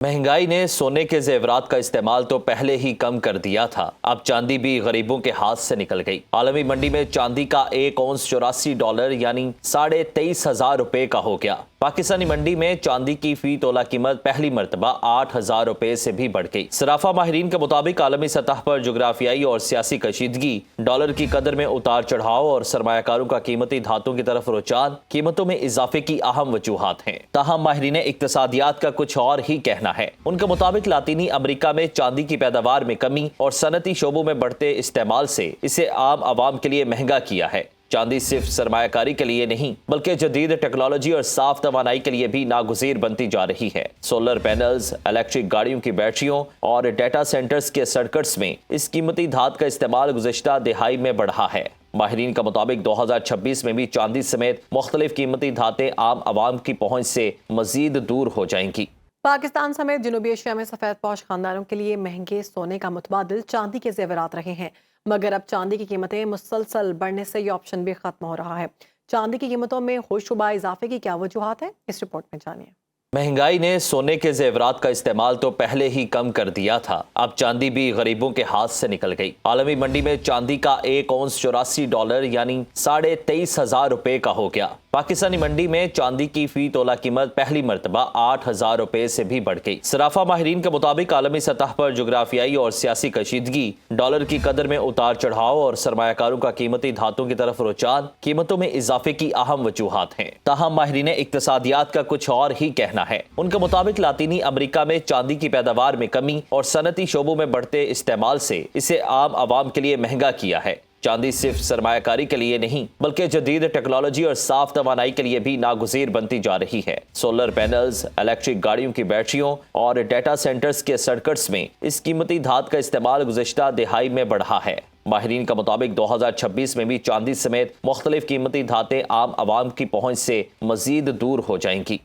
महंगाई ने सोने के जेवरात का इस्तेमाल तो पहले ही कम कर दिया था। अब चांदी भी गरीबों के हाथ से निकल गई। आलमी मंडी में चांदी का एक औंस $84 यानी 23,500 रुपए का हो गया। पाकिस्तानी मंडी में चांदी की फी तोला कीमत पहली मरतबा 8,000 रुपए से भी बढ़ गई। सराफा माहिरीन के मुताबिक आलमी सतह पर जोग्राफियाई और सियासी कशीदगी, डॉलर की कदर में उतार चढ़ाव और सरमायाकारों का कीमती धातों की तरफ रुझान कीमतों में इजाफे की अहम वजूहात हैं। ताहम माहिरीन इक्तसादियात का कुछ और ही कहना है। उनके मुताबिक लातीनी अमेरिका में चांदी की पैदावार में कमी और सनती शोबों में बढ़ते इस्तेमाल से इसे आम आवाम के लिए महंगा किया है। चांदी सिर्फ सरमायाकारी के लिए नहीं बल्कि जदीद टेक्नोलॉजी और साफ तवानाई के लिए भी नागुज़ीर बनती जा रही है। सोलर पैनल्स, इलेक्ट्रिक गाड़ियों की बैटरियों और डेटा सेंटर्स के सर्किट्स में इस कीमती धात का इस्तेमाल गुज़श्ता दिहाई में बढ़ा है। माहिरीन का मुताबिक 2026 में भी चांदी समेत मुख्तलिफ कीमती धातें आम आवाम की पहुंच से मजीद दूर हो जाएंगी। पाकिस्तान समेत जनूबी एशिया में सफेद पोश खानदानों के लिए महंगे सोने का मुतबादिल चांदी के जेवरात रहे हैं, मगर अब चांदी की कीमतें मुसलसल बढ़ने से ये ऑप्शन भी खत्म हो रहा है। चांदी की कीमतों में होशरुबा इजाफे की क्या वजूहात है, इस रिपोर्ट में जानिए। महंगाई ने सोने के जेवरात का इस्तेमाल तो पहले ही कम कर दिया था। अब चांदी भी गरीबों के हाथ से निकल गई। आलमी मंडी में चांदी का एक औंस $84 यानी 23,500 रुपए का हो गया। पाकिस्तानी मंडी में चांदी की फी तोला कीमत पहली मरतबा 8,000 रुपए से भी बढ़ गई। सराफा माहिरीन के मुताबिक आलमी सतह पर जोग्राफियाई और सियासी कशीदगी, डॉलर की कदर में उतार चढ़ाव और सरमायाकारों का कीमती धातों की तरफ रुझान कीमतों में इजाफे की अहम वजूहात हैं। ताहम माहिरीन इक्तसादियात का कुछ और ही कहना है। उनके मुताबिक लातीनी अमेरिका में चांदी की पैदावार में कमी और सनती शोबों में बढ़ते इस्तेमाल से इसे आम आवाम के लिए महंगा किया है। चांदी सिर्फ सरमायाकारी के लिए नहीं बल्कि जदीद टेक्नोलॉजी और साफ तवानाई के लिए भी नागुज़ीर बनती जा रही है। सोलर पैनल्स, इलेक्ट्रिक गाड़ियों की बैटरियों और डेटा सेंटर्स के सर्किट्स में इस कीमती धात का इस्तेमाल गुज़श्ता दिहाई में बढ़ा है। माहिरीन का मुताबिक 2026 में भी चांदी समेत मुख्तलिफ कीमती धातें आम आवाम की पहुंच से मजीद दूर हो जाएंगी।